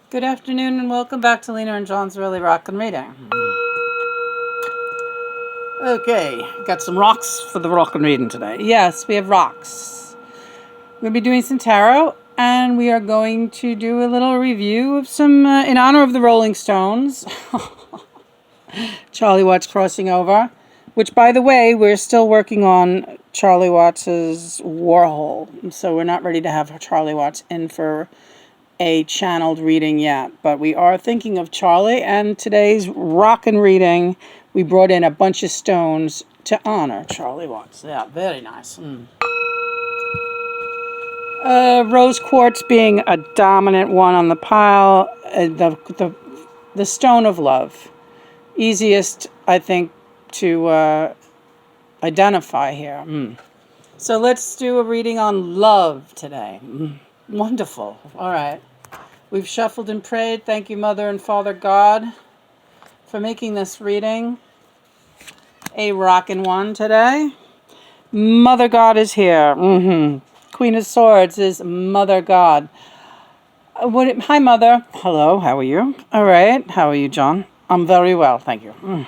Good afternoon and welcome back to Lena and John's Really Rockin' Reading. Okay, got some rocks for the rockin' reading today. Yes, we have rocks. We'll be doing some tarot and we are going to do a little review of some, in honor of the Rolling Stones. Charlie Watts crossing over, which by the way, we're still working on Charlie Watts's Warhol. So we're not ready to have Charlie Watts in for a channeled reading yet, but we are thinking of Charlie, and today's rockin' reading, we brought in a bunch of stones to honor Charlie Watts. Yeah, very nice. Rose quartz being a dominant one on the pile, the stone of love. Easiest, I think, to identify here. So let's do a reading on love today. Wonderful. All right. We've shuffled and prayed. Thank you, Mother and Father God, for making this reading a rockin' one today. Mother God is here. Queen of Swords is Mother God. Hi, Mother. Hello. How are you? All right. How are you, John? I'm very well. Thank you.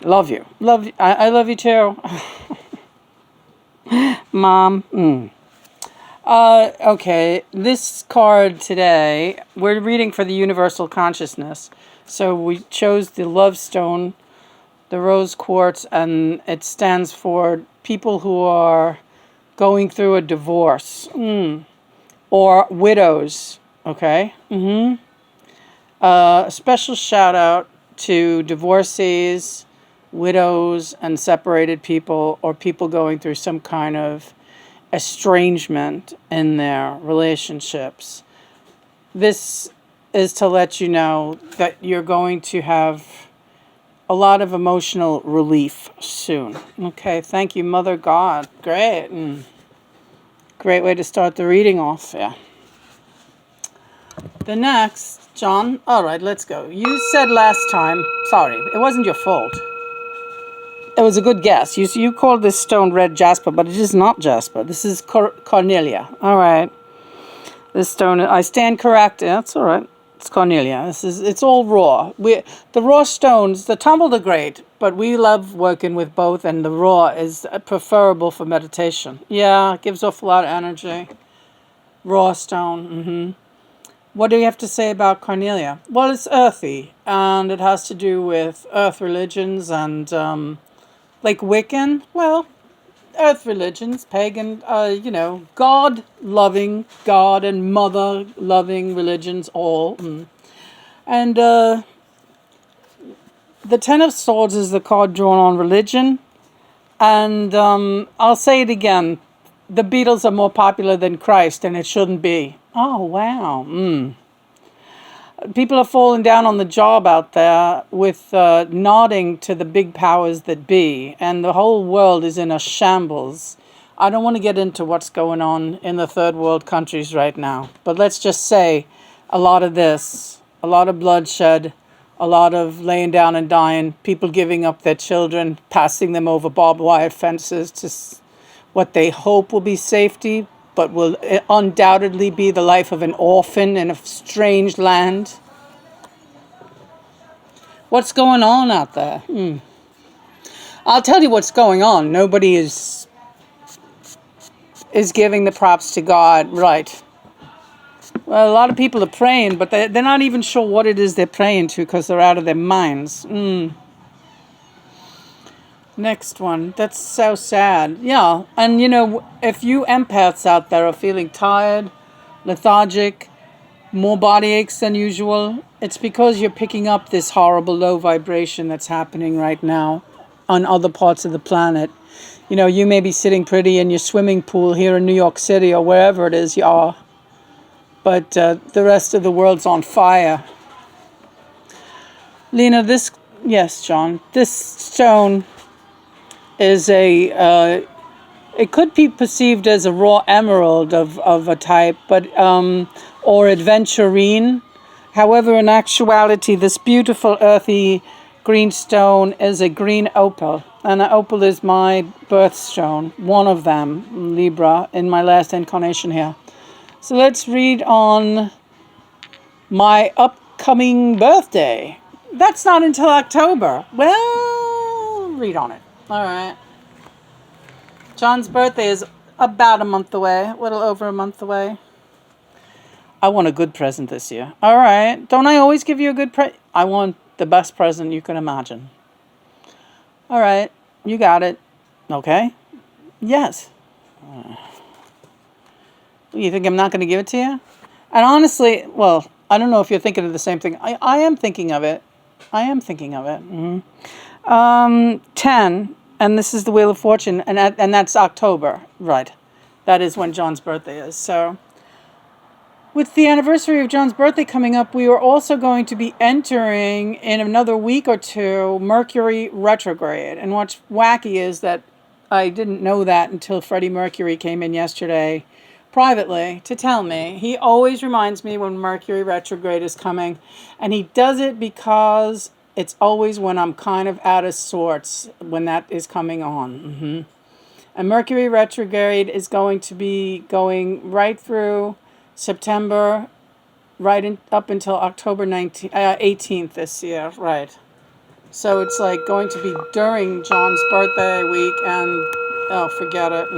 Love you. Love you. I love you too. Mom. Okay, this card today, we're reading for the universal consciousness. So we chose the love stone, the rose quartz, and it stands for people who are going through a divorce, or widows, okay? A special shout out to divorcees, widows, and separated people, or people going through some kind of estrangement in their relationships. This is to let you know that you're going to have a lot of emotional relief soon. Okay, thank you, Mother God. Great. Great way to start the reading off. Yeah. The next, John. All right, let's go. You said last time, sorry, it wasn't your fault. It was a good guess. You called this stone red jasper, but it is not jasper. This is Cornelia. All right. This stone, I stand correct. Yeah, that's all right. It's Cornelia. It's all raw. The raw stones, the tumbled are great, but we love working with both, and the raw is preferable for meditation. Yeah, it gives off a lot of energy. Raw stone. What do you have to say about Cornelia? Well, it's earthy, and it has to do with earth religions and like Wiccan, well, earth religions, pagan, God-loving, God and mother-loving religions all. And the Ten of Swords is the card drawn on religion. And I'll say it again, the Beatles are more popular than Christ, and it shouldn't be. Oh, wow. People are falling down on the job out there with nodding to the big powers that be, and the whole world is in a shambles. I don't want to get into what's going on in the third world countries right now, but let's just say a lot of this, a lot of bloodshed, a lot of laying down and dying, people giving up their children, passing them over barbed wire fences to what they hope will be safety, but will undoubtedly be the life of an orphan in a strange land. What's going on out there? I'll tell you what's going on. Nobody is giving the props to God, right? Well, a lot of people are praying, but they're not even sure what it is they're praying to because they're out of their minds. Next one. That's so sad. Yeah. And, if you empaths out there are feeling tired, lethargic, more body aches than usual, it's because you're picking up this horrible low vibration that's happening right now on other parts of the planet. You may be sitting pretty in your swimming pool here in New York City or wherever it is you are, but the rest of the world's on fire. Lena, yes, John, this stone is it could be perceived as a raw emerald of a type, but or adventurine. However, in actuality, this beautiful earthy green stone is a green opal, and an opal is my birthstone, one of them, Libra, in my last incarnation here. So let's read on My upcoming birthday. That's not until October. Well, read on it. All right. John's birthday is about a month away, a little over a month away. I want a good present this year. All right. Don't I always give you a good present? I want the best present you can imagine. All right. You got it. Okay. Yes. You think I'm not going to give it to you? And honestly, well, I don't know if you're thinking of the same thing. I am thinking of it. I am thinking of it. 10, and this is the Wheel of Fortune, and that's October. Right. That is when John's birthday is. So, with the anniversary of John's birthday coming up, we are also going to be entering, in another week or two, Mercury retrograde. And what's wacky is that I didn't know that until Freddie Mercury came in yesterday privately to tell me. He always reminds me when Mercury retrograde is coming, and he does it because it's always when I'm kind of out of sorts when that is coming on. And Mercury retrograde is going to be going right through September, up until October 18th this year, right. So it's like going to be during John's birthday week, and oh, forget it.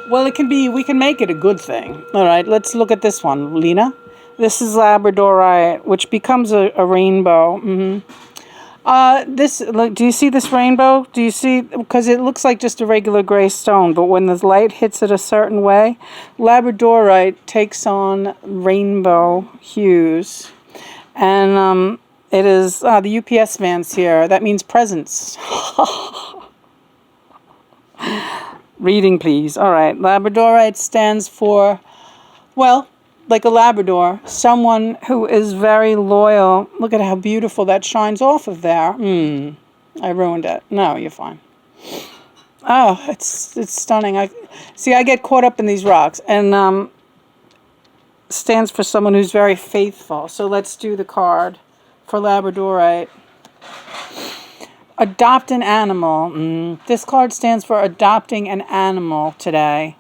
Well, it can be, we can make it a good thing. All right, let's look at this one, Lena. This is Labradorite, which becomes a rainbow. Do you see this rainbow? Do you see, because it looks like just a regular gray stone, but when the light hits it a certain way, Labradorite takes on rainbow hues. And it is, the UPS man's here. That means presents. Reading, please. All right. Labradorite stands for, well, like a Labrador, someone who is very loyal. Look at how beautiful that shines off of there. I ruined it. No, you're fine. Oh, it's stunning. I get caught up in these rocks. And stands for someone who's very faithful. So let's do the card for Labradorite. Adopt an animal. This card stands for adopting an animal today.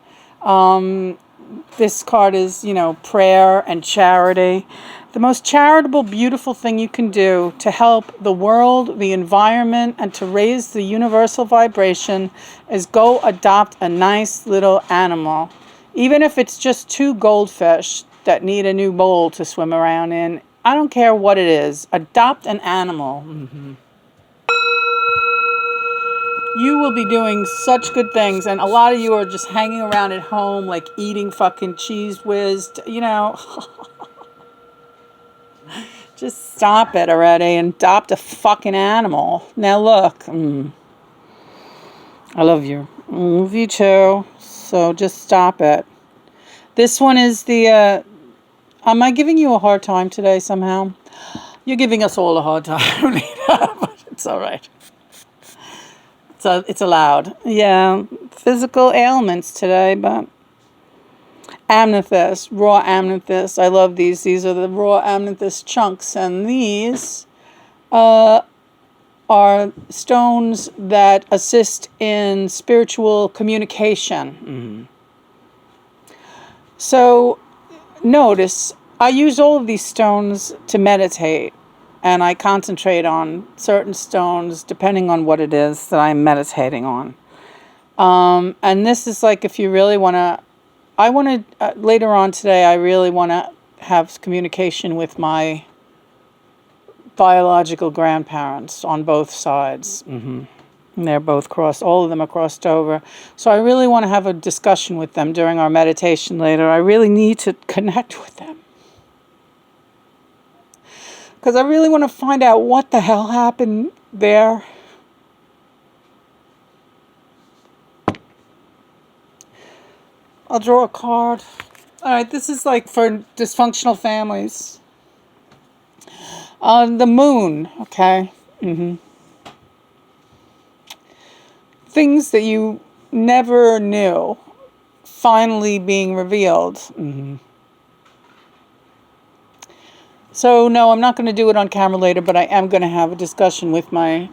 This card is, prayer and charity. The most charitable, beautiful thing you can do to help the world, the environment, and to raise the universal vibration is go adopt a nice little animal. Even if it's just 2 goldfish that need a new bowl to swim around in. I don't care what it is. Adopt an animal. You will be doing such good things, and a lot of you are just hanging around at home, like eating fucking Cheese Whiz, Just stop it already and adopt a fucking animal. Now look, I love you. I love you too. So just stop it. This one is the, am I giving you a hard time today somehow? You're giving us all a hard time, but it's all right. So it's allowed. Yeah, physical ailments today, but amethyst, raw amethyst. I love these. These are the raw amethyst chunks, and these are stones that assist in spiritual communication. So notice, I use all of these stones to meditate. And I concentrate on certain stones depending on what it is that I'm meditating on. And this is like if you really want to... later on today, I really want to have communication with my biological grandparents on both sides. And they're both crossed. All of them are crossed over. So I really want to have a discussion with them during our meditation later. I really need to connect with them. Because I really want to find out what the hell happened there. I'll draw a card. All right, this is like for dysfunctional families. The moon, okay? Things that you never knew finally being revealed. So, no, I'm not going to do it on camera later, but I am going to have a discussion with my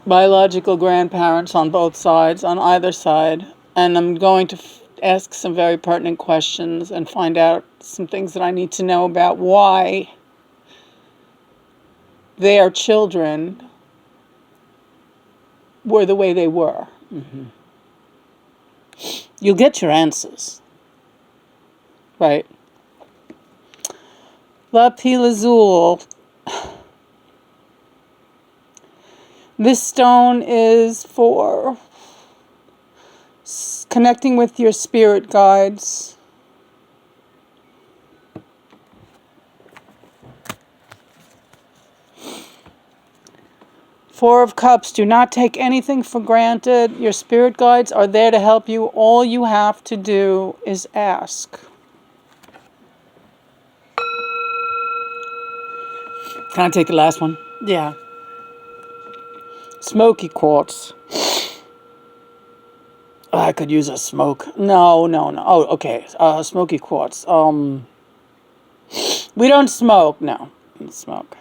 biological grandparents on both sides, on either side. And I'm going to ask some very pertinent questions and find out some things that I need to know about why their children were the way they were. Mm-hmm. You'll get your answers. Right. Lapis Lazuli. This stone is for connecting with your spirit guides. Four of Cups. Do not take anything for granted. Your spirit guides are there to help you. All you have to do is ask. Can I take the last one? Yeah. Smoky Quartz. I could use a smoke. No. Oh, okay. Smoky Quartz. We don't smoke. No, we don't smoke.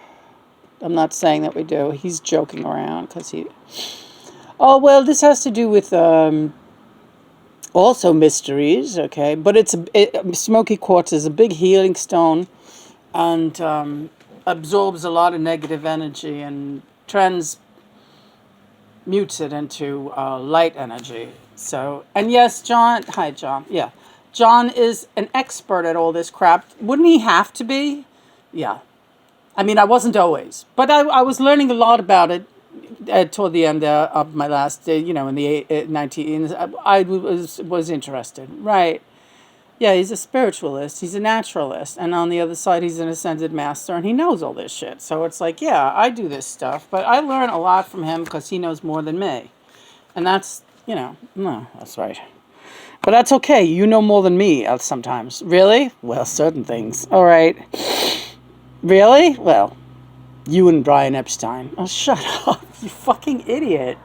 I'm not saying that we do. He's joking around because he... Oh, well, this has to do with also mysteries, okay? But Smoky Quartz is a big healing stone and absorbs a lot of negative energy and transmutes it into light energy. So, and yes, John... Hi, John. Yeah. John is an expert at all this crap. Wouldn't he have to be? Yeah. I mean, I wasn't always, but I was learning a lot about it toward the end of my last, in the 19s. I was interested, right? Yeah, he's a spiritualist, he's a naturalist, and on the other side, he's an ascended master, and he knows all this shit. So it's like, yeah, I do this stuff, but I learn a lot from him because he knows more than me, and that's, no, that's right. But that's okay. You know more than me sometimes. Really? Well, certain things. All right. Really? Well, you and Brian Epstein. Oh, shut up, you fucking idiot.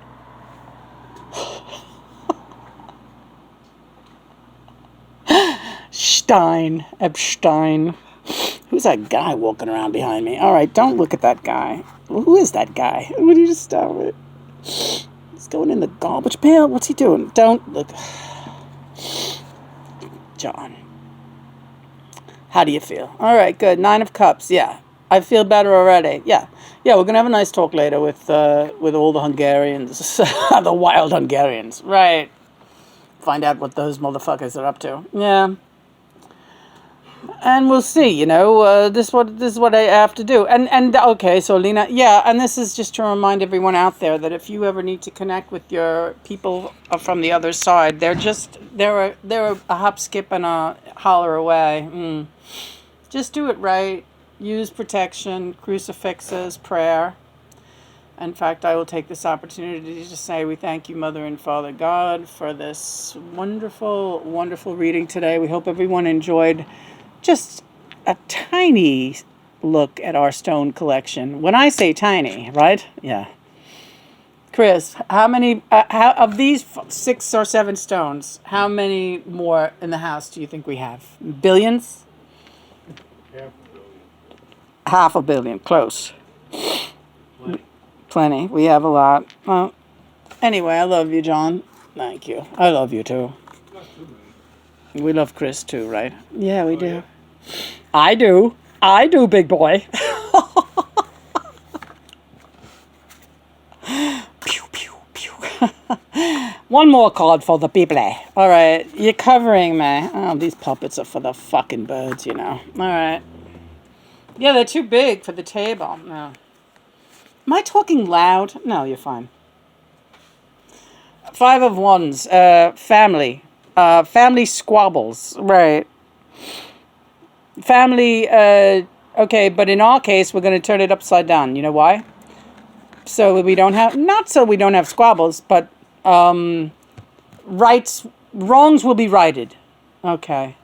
Epstein. Who's that guy walking around behind me? All right, don't look at that guy. Who is that guy? Would you just stop it? He's going in the garbage pail. What's he doing? Don't look. John. How do you feel? All right, good. 9 of Cups. Yeah, I feel better already. Yeah. We're gonna have a nice talk later with all the Hungarians, the wild Hungarians. Right. Find out what those motherfuckers are up to. Yeah. And we'll see. This is what I have to do. And okay, so Lena, yeah, and this is just to remind everyone out there that if you ever need to connect with your people from the other side, they're a hop, skip, and a holler away. Just do it right. Use protection, crucifixes, prayer. In fact, I will take this opportunity to say we thank you, Mother and Father God, for this wonderful, wonderful reading today. We hope everyone enjoyed just a tiny look at our stone collection. When I say tiny, right? Yeah. Chris, how many, of these 6 or 7 stones, how many more in the house do you think we have? Billions? Half a billion, close. Plenty. We have a lot. Well, anyway, I love you, John. Thank you. I love you, too. We love Chris, too, right? Yeah, we do. Yeah. I do, big boy. Pew, pew, pew. One more card for the people. All right. You're covering me. Oh, these puppets are for the fucking birds, All right. Yeah, they're too big for the table. No. Am I talking loud? No, you're fine. 5 of Wands. Family. Family squabbles. Right. Family, okay, but in our case, we're going to turn it upside down. You know why? So we don't have squabbles, but wrongs will be righted. Okay.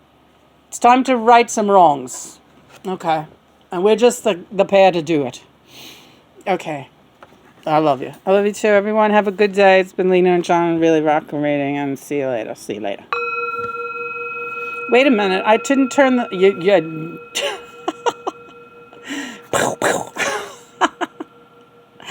It's time to right some wrongs. Okay. And we're just the pair to do it. Okay. I love you. I love you too, everyone. Have a good day. It's been Lena and John, really rockin' reading, and see you later. See you later. Wait a minute. I didn't turn the...